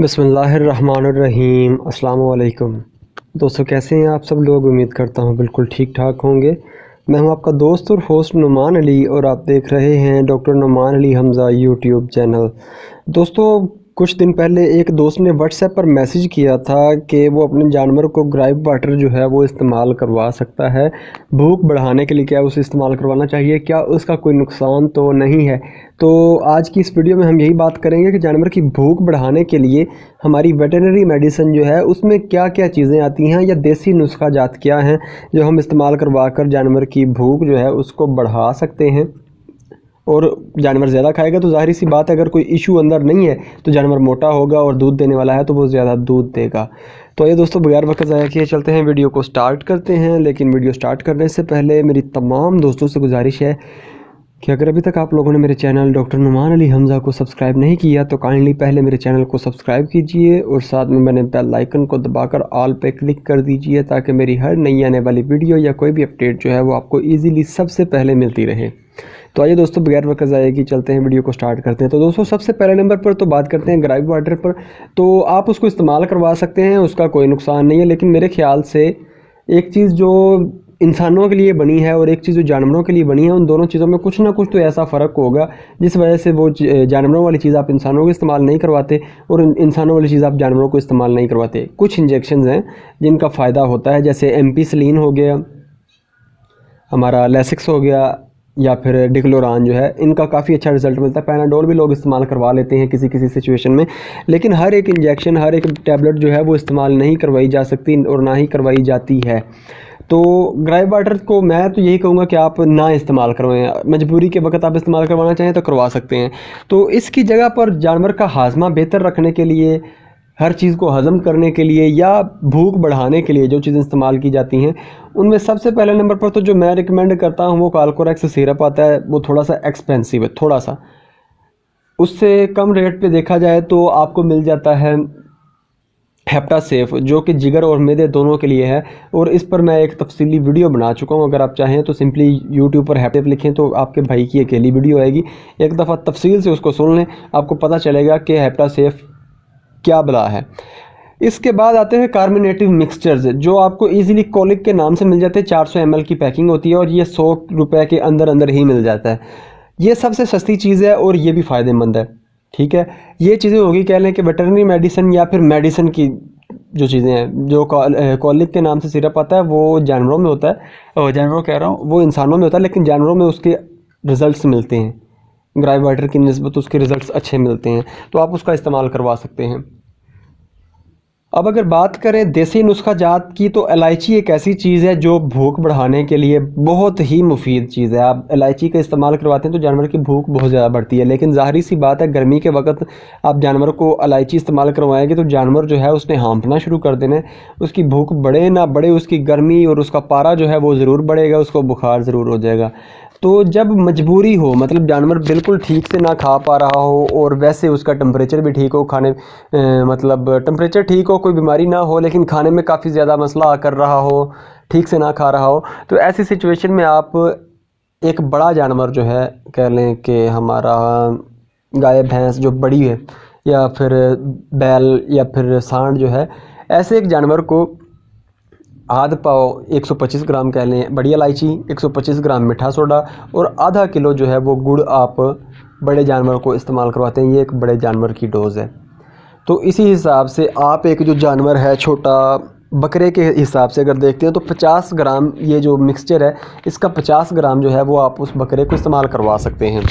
बिस्मिल्लाहिर्रहमानिर्रहीम। अस्सलाम वालेकुम दोस्तों, कैसे हैं आप सब लोग। उम्मीद करता हूँ बिल्कुल ठीक ठाक होंगे। मैं हूँ आपका दोस्त और होस्ट नुमान अली और आप देख रहे हैं doctor Noman Ali Hamza YouTube channel. दोस्तों, कुछ दिन पहले एक दोस्त ने व्हाट्सएप पर मैसेज किया था कि वो अपने जानवर को ग्राइप वाटर जो है वो इस्तेमाल करवा सकता है भूख बढ़ाने के लिए। क्या उसे इस्तेमाल करवाना चाहिए, क्या उसका कोई नुकसान तो नहीं है। तो आज की इस वीडियो में हम यही बात करेंगे कि जानवर की भूख बढ़ाने के लिए हमारी वेटरनरी मेडिसिन जो है उसमें क्या क्या चीज़ें आती हैं या देसी नुस्खा जात क्या हैं जो हम इस्तेमाल करवा कर जानवर की भूख जो है उसको बढ़ा सकते हैं। और जानवर ज़्यादा खाएगा तो ज़ाहिर सी बात है, अगर कोई इशू अंदर नहीं है तो जानवर मोटा होगा और दूध देने वाला है तो वो ज़्यादा दूध देगा। तो ये दोस्तों, बगैर वक्त ज़ाया किए चलते हैं, वीडियो को स्टार्ट करते हैं। लेकिन वीडियो स्टार्ट करने से पहले मेरी तमाम दोस्तों से गुजारिश है कि अगर अभी तक आप लोगों ने मेरे चैनल डॉक्टर नुमान अली हमज़ा को सब्सक्राइब नहीं किया तो काइंडली पहले मेरे चैनल को सब्सक्राइब कीजिए और साथ में मैंने बेल आइकन को दबाकर ऑल पे क्लिक कर दीजिए ताकि मेरी हर नई आने वाली वीडियो या कोई भी अपडेट जो है वो आपको ईज़िली सबसे पहले मिलती रहे। तो आइए दोस्तों, बगैर वक्त ज़ाया किए चलते हैं, वीडियो को स्टार्ट करते हैं। तो दोस्तों, सबसे पहले नंबर पर तो बात करते हैं ग्राइप वाटर पर। तो आप उसको इस्तेमाल करवा सकते हैं, उसका कोई नुकसान नहीं है। लेकिन मेरे ख्याल से एक चीज़ जो इंसानों के लिए बनी है और एक चीज़ जो जानवरों के लिए बनी है, उन दोनों चीज़ों में कुछ ना कुछ तो ऐसा फ़र्क होगा जिस वजह से वो जानवरों वाली चीज़ आप इंसानों को इस्तेमाल नहीं करवाते और इंसानों वाली चीज़ आप जानवरों को इस्तेमाल नहीं करवाते। कुछ इंजेक्शंस हैं जिनका फ़ायदा होता है, जैसे एम्पिसिलिन हो गया, हमारा लेसिक्स हो गया, या फिर डिक्लोरान जो है, इनका काफ़ी अच्छा रिज़ल्ट मिलता है। पैनाडोल भी लोग इस्तेमाल करवा लेते हैं किसी किसी सिचुएशन में। लेकिन हर एक इंजेक्शन, हर एक टैबलेट जो है वो इस्तेमाल नहीं करवाई जा सकती और ना ही करवाई जाती है। तो ग्राइप वाटर को मैं तो यही कहूँगा कि आप ना इस्तेमाल करवाएं। मजबूरी के वक्त आप इस्तेमाल करवाना चाहें तो करवा सकते हैं। तो इसकी जगह पर जानवर का हाजमा बेहतर रखने के लिए, हर चीज़ को हज़म करने के लिए या भूख बढ़ाने के लिए जो चीज़ें इस्तेमाल की जाती हैं, उनमें सबसे पहले नंबर पर तो जो मैं रिकमेंड करता हूँ वो काल्कोरेक्स सिरप आता है। वो थोड़ा सा एक्सपेंसिव है, थोड़ा सा उससे कम रेट पे देखा जाए तो आपको मिल जाता है हेप्टा सेफ, जो कि जिगर और मैदे दोनों के लिए है। और इस पर मैं एक तफसीली वीडियो बना चुका हूँ। अगर आप चाहें तो सिंपली यूट्यूब पर हेप्टा लिखें तो आपके भाई की अकेली वीडियो आएगी, एक दफ़ा तफसील से उसको सुन लें, आपको पता चलेगा कि हेप्टा सेफ क्या बला है। इसके बाद आते हैं कार्बोनेटिव मिक्सचर्स, जो आपको इजीली कॉलिक के नाम से मिल जाते हैं। 400 ml की पैकिंग होती है और ये 100 रुपये के अंदर अंदर ही मिल जाता है। ये सबसे सस्ती चीज़ है और ये भी फ़ायदेमंद है। ठीक है, ये चीज़ें होगी, कह लें कि वेटरनरी मेडिसिन या फिर मेडिसिन की जो चीज़ें हैं। जो कॉलिक के नाम से सिरप आता है वो जानवरों में होता है, और जानवरों कह रहा हूँ, वो इंसानों में होता है, लेकिन जानवरों में उसके रिज़ल्ट्स मिलते हैं। ग्राइप वाटर की निस्बत उसके रिज़ल्ट्स अच्छे मिलते हैं, तो आप उसका इस्तेमाल करवा सकते हैं। अब अगर बात करें देसी नुस्खा जात की, तो इलायची एक ऐसी चीज़ है जो भूख बढ़ाने के लिए बहुत ही मुफीद चीज़ है। आप इलायची का इस्तेमाल करवाते हैं तो जानवर की भूख बहुत ज़्यादा बढ़ती है। लेकिन ज़ाहिर सी बात है, गर्मी के वक्त आप जानवर को इलायची इस्तेमाल करवाएंगे तो जानवर जो है उसने हाँफना शुरू कर देना है। उसकी भूख बढ़े ना बढ़े, उसकी गर्मी और उसका पारा जो है वो ज़रूर बढ़ेगा, उसको बुखार ज़रूर हो जाएगा। तो जब मजबूरी हो, मतलब जानवर बिल्कुल ठीक से ना खा पा रहा हो और वैसे उसका टेम्परेचर भी ठीक हो, खाने मतलब टेम्परेचर ठीक हो, कोई बीमारी ना हो, लेकिन खाने में काफ़ी ज़्यादा मसला कर रहा हो, ठीक से ना खा रहा हो, तो ऐसी सिचुएशन में आप एक बड़ा जानवर जो है, कह लें कि हमारा गाय भैंस जो बड़ी है, या फिर बैल या फिर सांड जो है, ऐसे एक जानवर को आध पाव 125 ग्राम कह लें बड़ी इलायची, 125 ग्राम मीठा सोडा और आधा किलो जो है वो गुड़ आप बड़े जानवर को इस्तेमाल करवाते हैं। ये एक बड़े जानवर की डोज़ है। तो इसी हिसाब से आप एक जो जानवर है छोटा, बकरे के हिसाब से अगर देखते हैं तो 50 ग्राम ये जो मिक्सचर है, इसका 50 ग्राम जो है वो आप उस बकरे को इस्तेमाल करवा सकते हैं।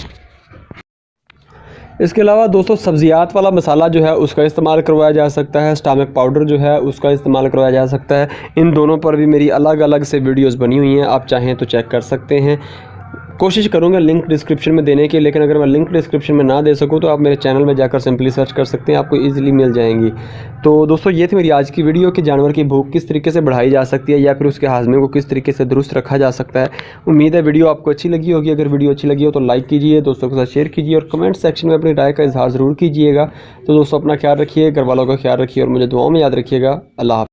इसके अलावा दोस्तों, सब्ज़ियात वाला मसाला जो है उसका इस्तेमाल करवाया जा सकता है। स्टमक पाउडर जो है उसका इस्तेमाल करवाया जा सकता है। इन दोनों पर भी मेरी अलग अलग से वीडियोस बनी हुई हैं, आप चाहें तो चेक कर सकते हैं। कोशिश करूंगा लिंक डिस्क्रिप्शन में देने की, लेकिन अगर मैं लिंक डिस्क्रिप्शन में ना दे सकूं तो आप मेरे चैनल में जाकर सिंपली सर्च कर सकते हैं, आपको इजीली मिल जाएंगी। तो दोस्तों, ये थी मेरी आज की वीडियो कि जानवर की भूख किस तरीके से बढ़ाई जा सकती है या फिर उसके हाजमे को किस तरीके से दुरुस्त रखा जा सकता है। उम्मीद है वीडियो आपको अच्छी लगी होगी। अगर वीडियो अच्छी लगी हो तो लाइक कीजिए, दोस्तों के साथ शेयर कीजिए और कमेंट सेक्शन में अपनी राय का इजहार ज़रूर कीजिएगा। तो दोस्तों, अपना ख्याल रखिए, घर वालों का ख्याल रखिए और मुझे दुआओं में याद रखिएगा। अल्लाह हाफ़िज़।